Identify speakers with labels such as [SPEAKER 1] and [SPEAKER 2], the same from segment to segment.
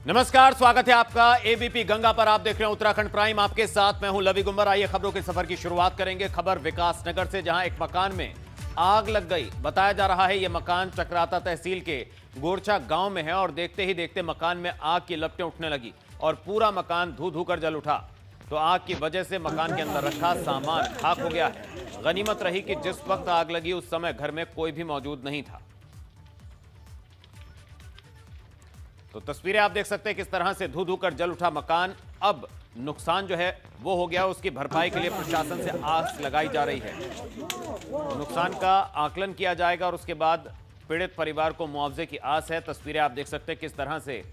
[SPEAKER 1] नमस्कार, स्वागत है आपका एबीपी गंगा पर। आप देख रहे हैं उत्तराखंड प्राइम, आपके साथ मैं हूं लवी गुम्बर। आइए खबरों के सफर की शुरुआत करेंगे। खबर विकासनगर से, जहां एक मकान में आग लग गई। बताया जा रहा है यह मकान चक्राता तहसील के गोरछा गांव में है और देखते ही देखते मकान में आग की लपटें उठने लगी और पूरा मकान धू धू कर जल उठा। तो आग की वजह से मकान के अंदर रखा सामान खाक हो गया है। गनीमत रही कि जिस वक्त आग लगी उस समय घर में कोई भी मौजूद नहीं था। तो तस्वीरें आप देख सकते हैं किस तरह से धू धू कर जल उठा मकान। अब नुकसान जो है वो हो गया, उसकी भरपाई के लिए प्रशासन से आस लगाई जा रही है। नुकसान का आकलन किया जाएगा और उसके बाद पीड़ित परिवार को मुआवजे की आस है। तस्वीरें आप देख सकते हैं किस तरह से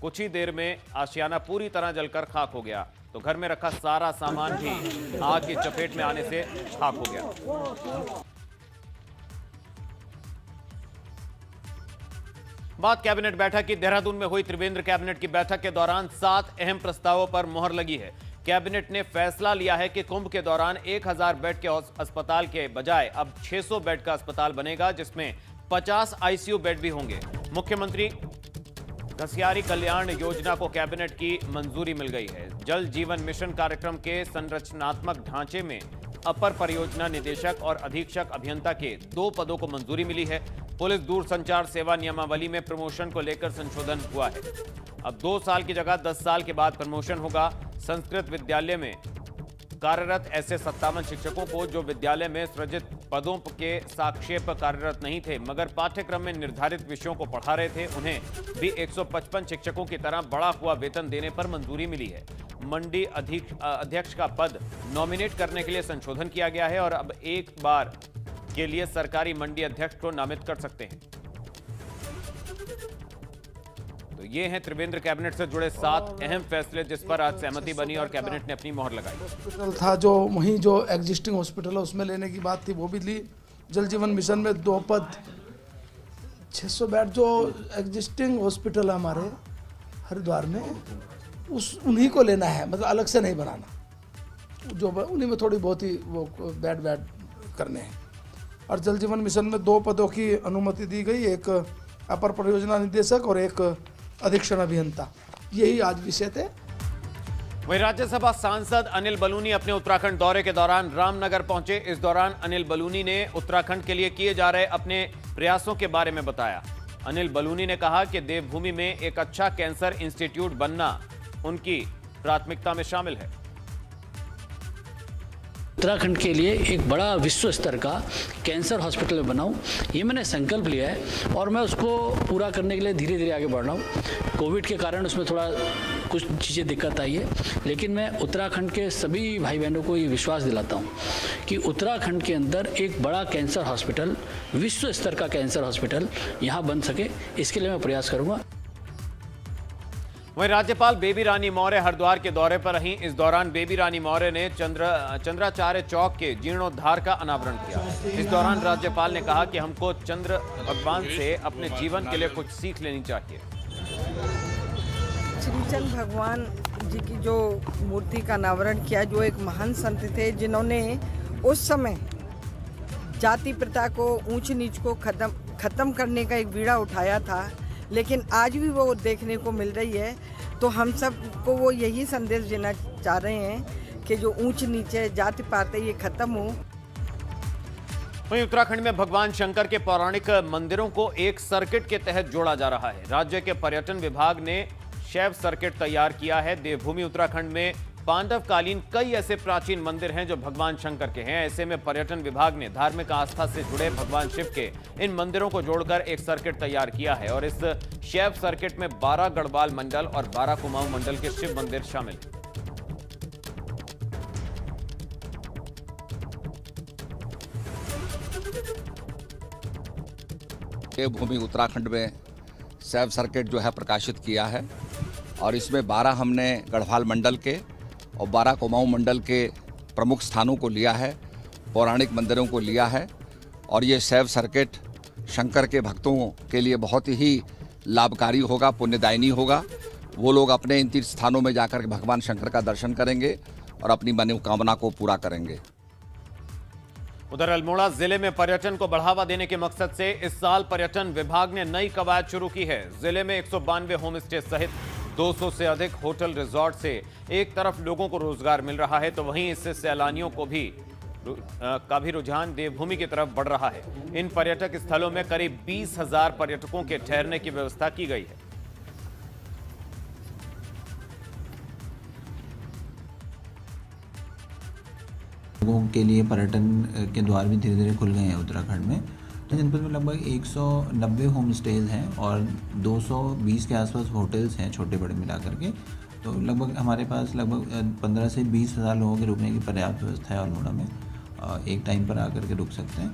[SPEAKER 1] कुछ ही देर में आशियाना पूरी तरह जलकर खाक हो गया। तो घर में रखा सारा सामान भी आग की चपेट में आने से खाक हो गया। बात कैबिनेट बैठक की। देहरादून में हुई त्रिवेंद्र कैबिनेट की बैठक के दौरान 7 अहम प्रस्तावों पर मुहर लगी है। कैबिनेट ने फैसला लिया है कि कुंभ के दौरान 1000 बेड के अस्पताल के बजाय अब 600 बेड का अस्पताल बनेगा, जिसमें 50 आईसीयू बेड भी होंगे। मुख्यमंत्री घसियारी कल्याण योजना को कैबिनेट की मंजूरी मिल गई है। जल जीवन मिशन कार्यक्रम के संरचनात्मक ढांचे में अपर परियोजना निदेशक और अधीक्षक अभियंता के 2 पदों को मंजूरी मिली है। पुलिस दूरसंचार सेवा नियमावली में प्रमोशन को लेकर संशोधन हुआ है। अब 2 साल की जगह 10 साल के बाद प्रमोशन होगा। संस्कृत विद्यालय में कार्यरत ऐसे 57 शिक्षकों को जो विद्यालय में सृजित पदों के सापेक्ष कार्यरत नहीं थे मगर पाठ्यक्रम में निर्धारित विषयों को पढ़ा रहे थे, उन्हें भी 155 शिक्षकों की तरह बढ़ा हुआ वेतन देने पर मंजूरी मिली है। मंडी अध्यक्ष का पद नॉमिनेट करने के लिए संशोधन किया गया है और अब एक बार के लिए सरकारी मंडी अध्यक्ष को नामित कर सकते हैं। तो ये हैं त्रिवेंद्र कैबिनेट से जुड़े 7 अहम फैसले जिस पर आज सहमति बनी और कैबिनेट ने अपनी मोहर लगाई।
[SPEAKER 2] हॉस्पिटल था जो वहीं जो एग्जिस्टिंग हॉस्पिटल है उसमें लेने की बात थी, वो भी ली। जल जीवन मिशन में 2 पद 600 बेड जो एग्जिस्टिंग हॉस्पिटल है हमारे हरिद्वार में, उन्हीं को लेना है, मतलब अलग से नहीं बनाना। जो उन्हीं में थोड़ी बहुत ही वो बेड करने हैं। और जल जीवन मिशन में 2 पदों की अनुमति दी गई, एक अपर परियोजना निदेशक और एक अधीक्षण अभियंता। यही आज विषय थे।
[SPEAKER 1] वहीं राज्यसभा सांसद अनिल बलूनी अपने उत्तराखंड दौरे के दौरान रामनगर पहुंचे। इस दौरान अनिल बलूनी ने उत्तराखंड के लिए किए जा रहे अपने प्रयासों के बारे में बताया। अनिल बलूनी ने कहा कि देवभूमि में एक अच्छा कैंसर इंस्टीट्यूट बनना उनकी प्राथमिकता में शामिल है।
[SPEAKER 3] उत्तराखंड के लिए एक बड़ा विश्व स्तर का कैंसर हॉस्पिटल बनाऊं, ये मैंने संकल्प लिया है और मैं उसको पूरा करने के लिए धीरे धीरे आगे बढ़ रहा हूँ। कोविड के कारण उसमें थोड़ा कुछ चीज़ें दिक्कत आई है, लेकिन मैं उत्तराखंड के सभी भाई बहनों को ये विश्वास दिलाता हूँ कि उत्तराखंड के अंदर एक बड़ा कैंसर हॉस्पिटल, विश्व स्तर का कैंसर हॉस्पिटल यहाँ बन सके, इसके लिए मैं प्रयास करूँगा।
[SPEAKER 1] वहीं राज्यपाल बेबी रानी मौर्य हरिद्वार के दौरे पर रहीं। इस दौरान बेबी रानी मौर्य ने चंद्राचार्य चौक के जीर्णोद्धार का अनावरण किया। इस दौरान राज्यपाल ने कहा कि हमको चंद्र भगवान से अपने जीवन के लिए कुछ सीख लेनी चाहिए।
[SPEAKER 4] श्री चंद्र भगवान जी की जो मूर्ति का अनावरण किया, जो एक महान संत थे जिन्होंने उस समय जाति प्रथा को, ऊंच नीच को खत्म करने का एक बीड़ा उठाया था, लेकिन आज भी वो देखने को मिल रही है। तो हम सब को वो यही संदेश देना चाह रहे हैं कि जो ऊंच नीचे जाति पात है ये खत्म हो।
[SPEAKER 1] वहीं उत्तराखंड में भगवान शंकर के पौराणिक मंदिरों को एक सर्किट के तहत जोड़ा जा रहा है। राज्य के पर्यटन विभाग ने शैव सर्किट तैयार किया है। देवभूमि उत्तराखंड में पांडवकालीन कई ऐसे प्राचीन मंदिर हैं जो भगवान शंकर के हैं। ऐसे में पर्यटन विभाग ने धार्मिक आस्था से जुड़े भगवान शिव के इन मंदिरों को जोड़कर एक सर्किट तैयार किया है और इस शैव सर्किट में 12 गढ़वाल मंडल और 12 कुमाऊं मंडल के शिव मंदिर शामिल हैं।
[SPEAKER 5] देवभूमि उत्तराखंड में शैव सर्किट जो है प्रकाशित किया है और इसमें 12 हमने गढ़वाल मंडल के और 12 कुमाऊं मंडल के प्रमुख स्थानों को लिया है, पौराणिक मंदिरों को लिया है। और ये शैव सर्किट शंकर के भक्तों के लिए बहुत ही लाभकारी होगा, पुण्यदायिनी होगा। वो लोग अपने इन तीर्थ स्थानों में जाकर भगवान शंकर का दर्शन करेंगे और अपनी मनोकामना को पूरा करेंगे।
[SPEAKER 1] उधर अल्मोड़ा जिले में पर्यटन को बढ़ावा देने के मकसद से इस साल पर्यटन विभाग ने नई कवायद शुरू की है। जिले में 192 होम स्टे सहित 200 से अधिक होटल रिजॉर्ट से एक तरफ लोगों को रोजगार मिल रहा है, तो वहीं इससे सैलानियों को भी रुझान देवभूमि की तरफ बढ़ रहा है। इन पर्यटक स्थलों में करीब 20,000 पर्यटकों के ठहरने की व्यवस्था की गई है।
[SPEAKER 6] लोगों के लिए पर्यटन के द्वार भी धीरे धीरे खुल गए हैं उत्तराखंड में। तो जनपद में लगभग 190 होम स्टेज हैं और 220 के आसपास होटल्स हैं, छोटे बड़े मिलाकर के। तो लगभग हमारे पास लगभग 15 से 20 हज़ार लोगों के रुकने की पर्याप्त व्यवस्था है अल्मोड़ा में। एक टाइम पर आकर के रुक सकते हैं।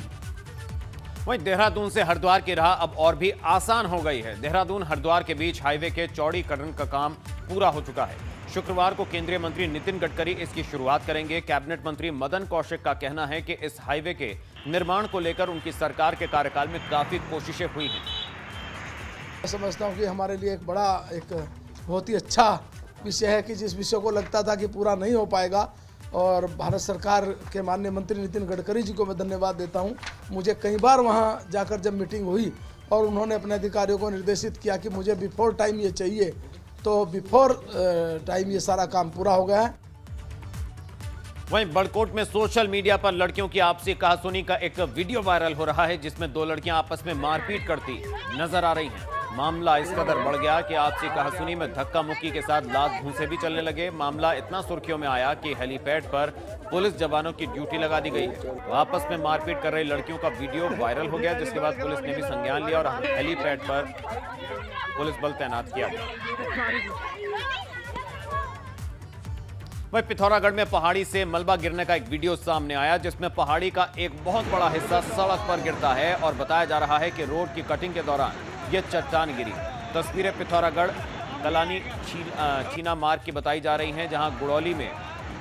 [SPEAKER 1] वहीं देहरादून से हरिद्वार की राह अब और भी आसान हो गई है। देहरादून हरिद्वार के बीच हाईवे के चौड़ीकरण का काम पूरा हो चुका है। शुक्रवार को केंद्रीय मंत्री नितिन गडकरी इसकी शुरुआत करेंगे। कैबिनेट मंत्री मदन कौशिक का कहना है कि इस हाईवे के निर्माण को लेकर उनकी सरकार के कार्यकाल में काफी कोशिशें हुई हैं।
[SPEAKER 2] मैं समझता हूं कि हमारे लिए एक बड़ा बहुत ही अच्छा विषय है कि जिस विषय को लगता था कि पूरा नहीं हो पाएगा, और भारत सरकार के माननीय मंत्री नितिन गडकरी जी को मैं धन्यवाद देता हूं। मुझे कई बार वहां जाकर जब मीटिंग हुई और उन्होंने अपने अधिकारियों को निर्देशित किया कि मुझे बिफोर टाइम ये चाहिए, तो बिफोर टाइम ये सारा काम पूरा हो गया है।
[SPEAKER 1] वहीं बड़कोट में सोशल मीडिया पर लड़कियों की आपसी कहासुनी का एक वीडियो वायरल हो रहा है, जिसमें दो लड़कियां आपस में मारपीट करती नजर आ रही हैं। मामला इस कदर बढ़ गया कि आपसी कहासुनी में धक्का मुक्की के साथ लात घूंसे भी चलने लगे। मामला इतना सुर्खियों में आया कि हेलीपैड पर पुलिस जवानों की ड्यूटी लगा दी गई है। आपस में मारपीट कर रही लड़कियों का वीडियो वायरल हो गया, जिसके बाद पुलिस ने भी संज्ञान लिया और हेलीपैड पर पुलिस बल तैनात किया गया। वहीं पिथौरागढ़ में पहाड़ी से मलबा गिरने का एक वीडियो सामने आया, जिसमें पहाड़ी का एक बहुत बड़ा हिस्सा सड़क पर गिरता है और बताया जा रहा है कि रोड की कटिंग के दौरान यह चट्टान गिरी। तस्वीरें पिथौरागढ़ कलानी चीना मार्ग की बताई जा रही हैं, जहां गुड़ौली में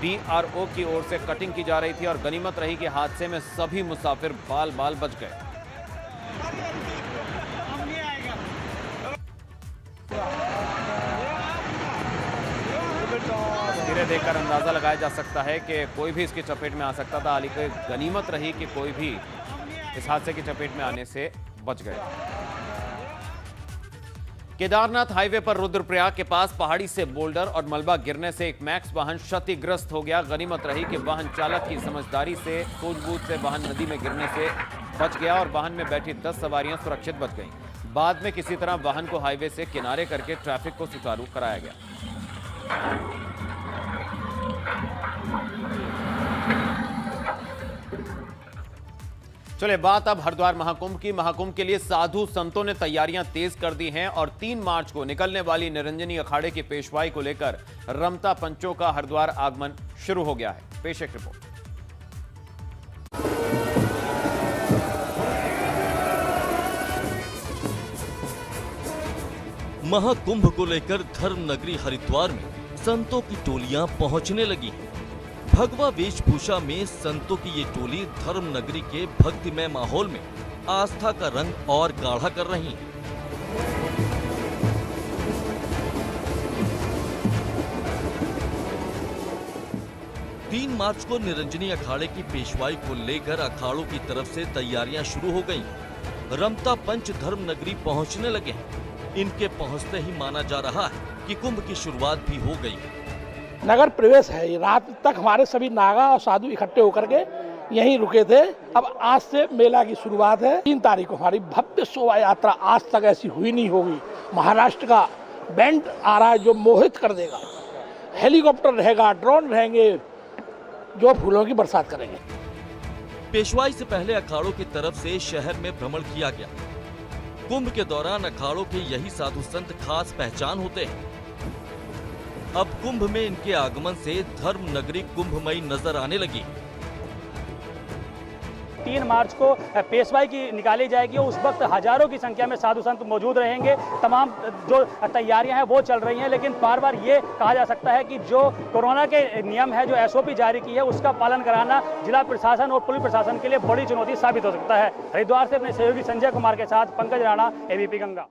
[SPEAKER 1] DRO की ओर से कटिंग की जा रही थी और गनीमत रही कि हादसे में सभी मुसाफिर बाल बाल बच गए। तस्वीरें देखकर अंदाजा लगाया जा सकता है कि कोई भी इसकी चपेट में आ सकता था, हालांकि गनीमत रही कि कोई भी इस हादसे की चपेट में आने से बच गए। केदारनाथ हाईवे पर रुद्रप्रयाग के पास पहाड़ी से बोल्डर और मलबा गिरने से एक मैक्स वाहन क्षतिग्रस्त हो गया। गनीमत रही कि वाहन चालक की समझदारी से सूझबूझ से वाहन नदी में गिरने से बच गया और वाहन में बैठी 10 सवारियां सुरक्षित बच गईं। बाद में किसी तरह वाहन को हाईवे से किनारे करके ट्रैफिक को सुचारू कराया गया। चलिए बात अब हरिद्वार महाकुंभ की। महाकुंभ के लिए साधु संतों ने तैयारियां तेज कर दी हैं और 3 मार्च को निकलने वाली निरंजनी अखाड़े की पेशवाई को लेकर रमता पंचों का हरिद्वार आगमन शुरू हो गया है। पेश एक रिपोर्ट।
[SPEAKER 7] महाकुंभ को लेकर धर्म नगरी हरिद्वार में संतों की टोलियां पहुंचने लगी। भगवा वेशभूषा में संतों की ये टोली धर्म नगरी के भक्तिमय माहौल में आस्था का रंग और गाढ़ा कर रही है। तीन मार्च को निरंजनी अखाड़े की पेशवाई को लेकर अखाड़ों की तरफ से तैयारियां शुरू हो गई। रमता पंच धर्म नगरी पहुंचने लगे हैं। इनके पहुंचते ही माना जा रहा है कि कुंभ की शुरुआत भी हो गई है।
[SPEAKER 8] नगर प्रवेश है। ये रात तक हमारे सभी नागा और साधु इकट्ठे होकर के यहीं रुके थे। अब आज से मेला की शुरुआत है। 3 तारीख को हमारी भव्य शोभा यात्रा, आज तक ऐसी हुई नहीं होगी। महाराष्ट्र का बैंड आ रहा है जो मोहित कर देगा। हेलीकॉप्टर रहेगा, ड्रोन रहेंगे जो फूलों की बरसात करेंगे।
[SPEAKER 7] पेशवाई से पहले अखाड़ों की तरफ से शहर में भ्रमण किया गया। कुंभ के दौरान अखाड़ों के यही साधु संत खास पहचान होते हैं। अब कुंभ में इनके आगमन से धर्म नगरी कुंभमयी नजर आने लगी।
[SPEAKER 9] 3 मार्च को पेशवाई की निकाली जाएगी। उस वक्त हजारों की संख्या में साधु संत मौजूद रहेंगे। तमाम जो तैयारियां हैं वो चल रही हैं, लेकिन बार बार ये कहा जा सकता है कि जो कोरोना के नियम है, जो SOP जारी की है, उसका पालन कराना जिला प्रशासन और पुलिस प्रशासन के लिए बड़ी चुनौती साबित हो सकता है। हरिद्वार से अपने सहयोगी संजय कुमार के साथ पंकज राणा, ABP गंगा।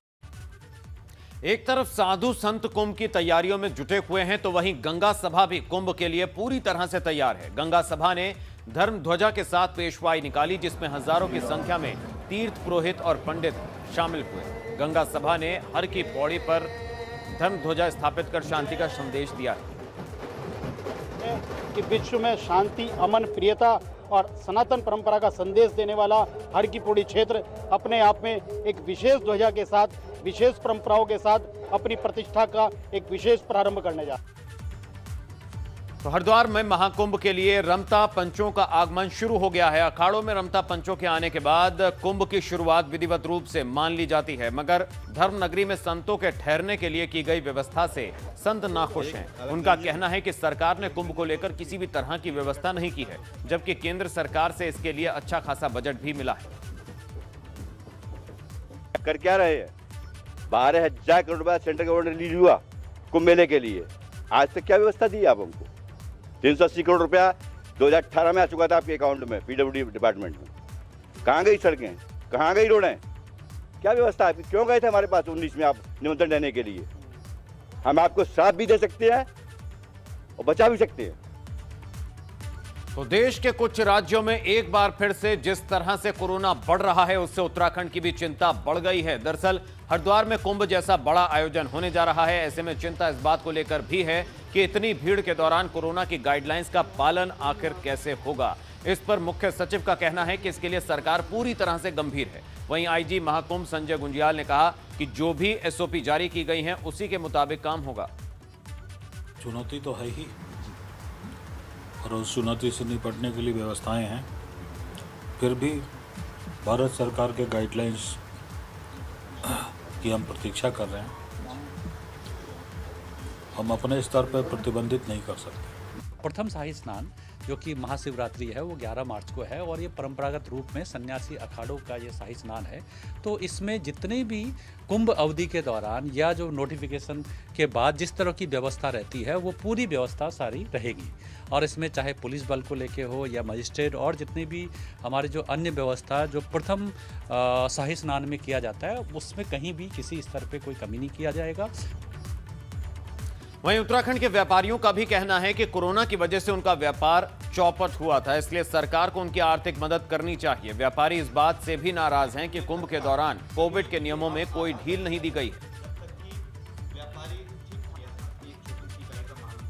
[SPEAKER 1] एक तरफ साधु संत कुंभ की तैयारियों में जुटे हुए हैं तो वहीं गंगा सभा भी कुंभ के लिए पूरी तरह से तैयार है। गंगा सभा ने धर्म ध्वजा के साथ पेशवाई निकाली, जिसमें हजारों की संख्या में तीर्थ पुरोहित और पंडित शामिल हुए। गंगा सभा ने हर की पौड़ी पर धर्म ध्वजा स्थापित कर शांति का संदेश दिया है
[SPEAKER 10] कि विश्व में शांति, अमन, प्रियता और सनातन परंपरा का संदेश देने वाला हर की पौड़ी क्षेत्र अपने आप में एक विशेष ध्वजा के साथ, विशेष परंपराओं के साथ अपनी प्रतिष्ठा का एक विशेष प्रारंभ करने जा।
[SPEAKER 1] तो हरिद्वार में महाकुंभ के लिए रमता पंचों का आगमन शुरू हो गया है। अखाड़ों में रमता पंचों के आने के बाद कुंभ की शुरुआत विधिवत रूप से मान ली जाती है, मगर धर्म नगरी में संतों के ठहरने के लिए की गई व्यवस्था से संत नाखुश हैं। उनका कहना है कि सरकार ने कुंभ को लेकर किसी भी तरह की व्यवस्था नहीं की है, जबकि केंद्र सरकार से इसके लिए अच्छा खासा बजट भी मिला है।
[SPEAKER 11] कर क्या रहे हैं? 12,000 करोड़ रुपया सेंट्रल गवर्नमेंट रिलीज हुआ कुंभ मेले के लिए। आज तक क्या व्यवस्था दी आप हमको? 380 करोड़ रुपया 2018 में आ चुका था आपके अकाउंट में, पीडब्ल्यूडी डिपार्टमेंट में। कहाँ गई सड़कें, कहाँ गई रोडें, क्या व्यवस्था आपकी? क्यों गए थे हमारे पास 19 में आप निमंत्रण देने के लिए? हम आपको साथ भी दे सकते हैं और बचा भी सकते हैं।
[SPEAKER 1] तो देश के कुछ राज्यों में एक बार फिर से जिस तरह से कोरोना बढ़ रहा है, उससे उत्तराखंड की भी चिंता बढ़ गई है। दरअसल हरिद्वार में कुंभ जैसा बड़ा आयोजन होने जा रहा है। ऐसे में चिंता इस बात को लेकर भी है कि इतनी भीड़ के दौरान कोरोना की गाइडलाइंस का पालन आखिर कैसे होगा। इस पर मुख्य सचिव का कहना है कि इसके लिए सरकार पूरी तरह से गंभीर है। वहीं आईजी महाकुंभ संजय गुंजियाल ने कहा कि जो भी एसओपी जारी की गई है उसी के मुताबिक काम होगा।
[SPEAKER 12] चुनौती तो है ही, और उस चुनौती से निपटने के लिए व्यवस्थाएं हैं। फिर भी भारत सरकार के गाइडलाइंस की हम प्रतीक्षा कर रहे हैं। हम अपने स्तर पर प्रतिबंधित नहीं कर सकते।
[SPEAKER 3] प्रथम शाही स्नान जो कि महाशिवरात्रि है वो 11 मार्च को है, और ये परंपरागत रूप में सन्यासी अखाड़ों का ये शाही स्नान है। तो इसमें जितने भी कुंभ अवधि के दौरान या जो नोटिफिकेशन के बाद जिस तरह की व्यवस्था रहती है वो पूरी व्यवस्था सारी रहेगी, और इसमें चाहे पुलिस बल को लेके हो या मजिस्ट्रेट और जितनी भी हमारी जो अन्य व्यवस्था जो प्रथम शाही स्नान में किया जाता है उसमें कहीं भी किसी स्तर पे कोई कमी नहीं किया जाएगा।
[SPEAKER 1] वहीं उत्तराखंड के व्यापारियों का भी कहना है कि कोरोना की वजह से उनका व्यापार चौपट हुआ था, इसलिए सरकार को उनकी आर्थिक मदद करनी चाहिए। व्यापारी इस बात से भी नाराज हैं कि कुंभ के दौरान कोविड के नियमों में कोई ढील नहीं दी गई।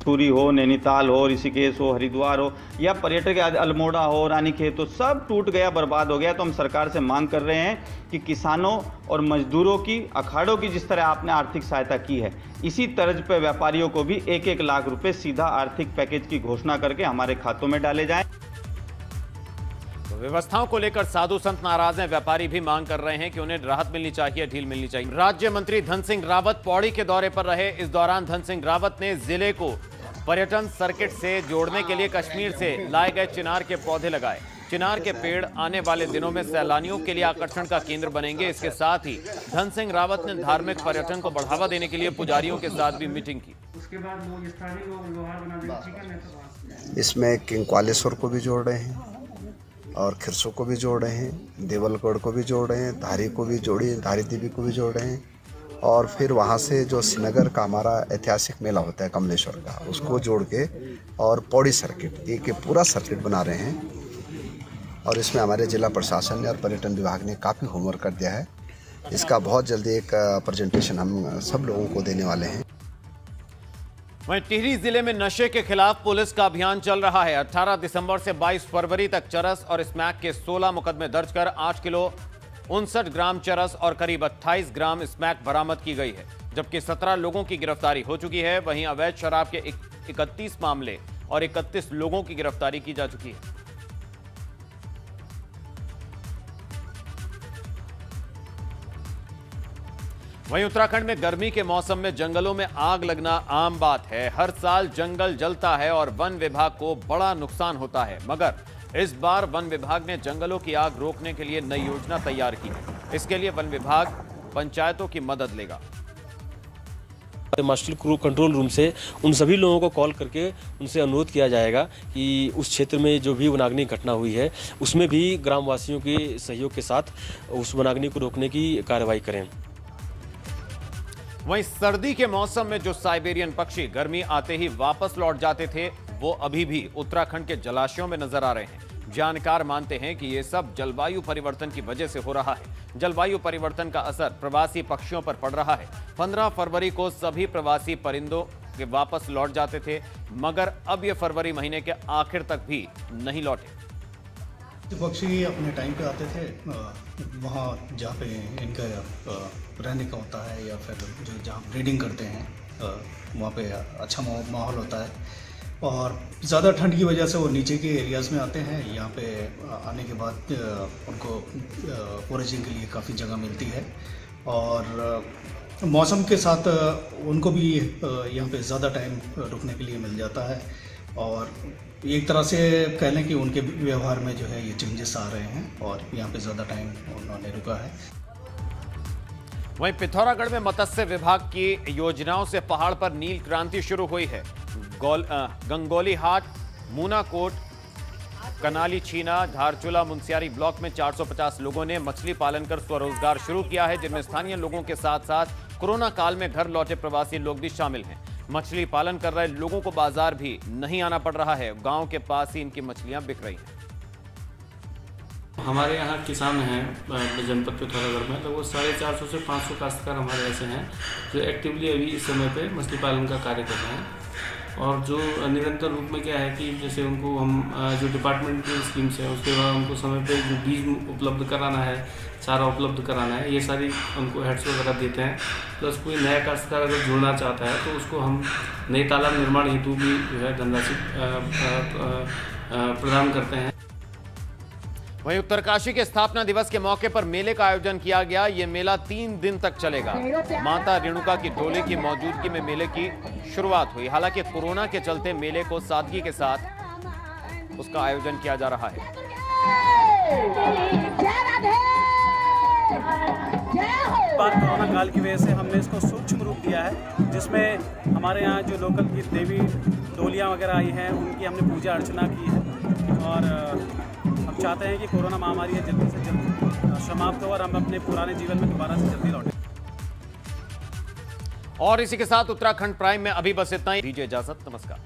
[SPEAKER 13] सूरी हो, नैनीताल हो, ऋषिकेश हो, हरिद्वार हो या पर्यटक अल्मोड़ा हो, रानीखेत हो, सब टूट गया, बर्बाद हो गया। तो हम सरकार से मांग कर रहे हैं कि किसानों और मजदूरों की, अखाड़ों की जिस तरह आपने आर्थिक सहायता की है, इसी तर्ज पर व्यापारियों को भी 1-1 लाख रुपए सीधा आर्थिक पैकेज की घोषणा करके हमारे खातों में डाले जाएं।
[SPEAKER 1] तो व्यवस्थाओं को लेकर साधु संत नाराज हैं। व्यापारी भी मांग कर रहे हैं कि उन्हें राहत मिलनी चाहिए, ढील मिलनी चाहिए। राज्य मंत्री धन सिंह रावत पौड़ी के दौरे पर रहे। इस दौरान धन सिंह रावत ने जिले को पर्यटन सर्किट से जोड़ने के लिए कश्मीर से लाए गए चिनार के पौधे लगाए। चिनार के पेड़ आने वाले दिनों में सैलानियों के लिए आकर्षण का केंद्र बनेंगे। इसके साथ ही धन सिंह रावत ने धार्मिक पर्यटन को बढ़ावा देने के लिए पुजारियों के साथ भी मीटिंग की।
[SPEAKER 14] उसके बाद लोग स्थानीय लोग लोहार बना देंगे।
[SPEAKER 15] इसमें किंगक्वालेश्वर को भी जोड़ रहे हैं और खिरसो को भी जोड़ रहे हैं, देवलगढ़ को भी जोड़ रहे हैं, धारी को भी जोड़ी, धारी देवी को भी जोड़ रहे हैं, और फिर वहाँ से जो श्रीनगर का हमारा ऐतिहासिक मेला होता है कमलेश्वर का, उसको जोड़ के और पौड़ी सर्किट, एक पूरा सर्किट बना रहे हैं। और इसमें हमारे जिला प्रशासन ने और पर्यटन विभाग ने काफ़ी होमवर्क कर दिया है। इसका बहुत जल्दी एक प्रेजेंटेशन हम सब लोगों को देने वाले हैं।
[SPEAKER 1] वहीं टिहरी जिले में नशे के खिलाफ पुलिस का अभियान चल रहा है। 18 दिसंबर से 22 फरवरी तक चरस और स्मैक के 16 मुकदमे दर्ज कर 8 किलो 59 ग्राम चरस और करीब 28 ग्राम स्मैक बरामद की गई है, जबकि 17 लोगों की गिरफ्तारी हो चुकी है। वहीं अवैध शराब के 31 मामले और 31 लोगों की गिरफ्तारी की जा चुकी है। वहीं उत्तराखंड में गर्मी के मौसम में जंगलों में आग लगना आम बात है। हर साल जंगल जलता है और वन विभाग को बड़ा नुकसान होता है, मगर इस बार वन विभाग ने जंगलों की आग रोकने के लिए नई योजना तैयार की है। इसके लिए वन विभाग पंचायतों की मदद लेगा।
[SPEAKER 16] मास्टर कंट्रोल रूम से उन सभी लोगों को कॉल करके उनसे अनुरोध किया जाएगा कि उस क्षेत्र में जो भी वनाग्नि घटना हुई है उसमें भी ग्रामवासियों के सहयोग के साथ उस वनाग्नि को रोकने की कार्रवाई करें।
[SPEAKER 1] वहीं सर्दी के मौसम में जो साइबेरियन पक्षी गर्मी आते ही वापस लौट जाते थे, वो अभी भी उत्तराखंड के जलाशयों में नजर आ रहे हैं। जानकार मानते हैं कि ये सब जलवायु परिवर्तन की वजह से हो रहा है। जलवायु परिवर्तन का असर प्रवासी पक्षियों पर पड़ रहा है। 15 फरवरी को सभी प्रवासी परिंदों के वापस लौट जाते थे, मगर अब ये फरवरी महीने के आखिर तक भी नहीं लौटे।
[SPEAKER 17] पक्षी अपने टाइम पे आते थे वहाँ जहाँ पे इनका रहने का होता है, या फिर जो जहाँ ब्रीडिंग करते हैं वहाँ पे अच्छा माहौल होता है। और ज़्यादा ठंड की वजह से वो नीचे के एरियाज़ में आते हैं। यहाँ पे आने के बाद उनको फोरेजिंग के लिए काफ़ी जगह मिलती है, और मौसम के साथ उनको भी यहाँ पे ज़्यादा टाइम रुकने के लिए मिल जाता है। और एक तरह से कह लें कि उनके व्यवहार में जो है ये चेंजेस आ रहे हैं, और यहाँ पे ज़्यादा टाइम उन्होंने रुका है।
[SPEAKER 1] वहीं पिथौरागढ़ में मत्स्य विभाग की योजनाओं से पहाड़ पर नील क्रांति शुरू हुई है। गंगोली हाट, मूनाकोट, कनाली छीना, धारचूला, मुनस्यारी ब्लॉक में 450 लोगों ने मछली पालन कर स्वरोजगार शुरू किया है, जिनमें स्थानीय लोगों के साथ साथ कोरोना काल में घर लौटे प्रवासी लोग भी शामिल हैं। मछली पालन कर रहे लोगों को बाजार भी नहीं आना पड़ रहा है। गांव के पास ही इनकी मछलियां बिक रही हैं।
[SPEAKER 18] हमारे यहाँ किसान हैं जनपद पिथौरागढ़ में लगभग 450 से 500 काश्तकार हमारे ऐसे हैं जो एक्टिवली अभी इस समय पे मछली पालन का कार्य कर रहे हैं। और जो निरंतर रूप में क्या है कि जैसे उनको हम जो डिपार्टमेंट की स्कीम्स है उसके बाद उनको समय पे जो बीज उपलब्ध कराना है, चारा उपलब्ध कराना है, ये सारी उनको हेड्स वगैरह देते हैं। प्लस कोई नया काश्तकार अगर जुड़ना चाहता है तो उसको हम नए तालाब निर्माण हेतु भी जो है धनराशि प्रदान करते हैं।
[SPEAKER 1] वहीं उत्तरकाशी के स्थापना दिवस के मौके पर मेले का आयोजन किया गया। ये मेला 3 दिन तक चलेगा। माता रेणुका की डोली की मौजूदगी में मेले की शुरुआत हुई। हालांकि कोरोना के चलते मेले को सादगी के साथ उसका आयोजन किया जा रहा है।
[SPEAKER 9] बार कोरोना काल की वजह से हमने इसको सूक्ष्म रूप दिया है, जिसमें हमारे यहाँ जो लोकल की देवी डोलियाँ वगैरह आई हैं उनकी हमने पूजा अर्चना की है। और हम चाहते हैं कि कोरोना महामारी है जल्दी से जल्द समाप्त हो और हम अपने पुराने जीवन में दोबारा से जल्दी लौटें।
[SPEAKER 1] और इसी के साथ उत्तराखंड प्राइम में अभी बस इतना ही। दीजिए इजाजत, नमस्कार।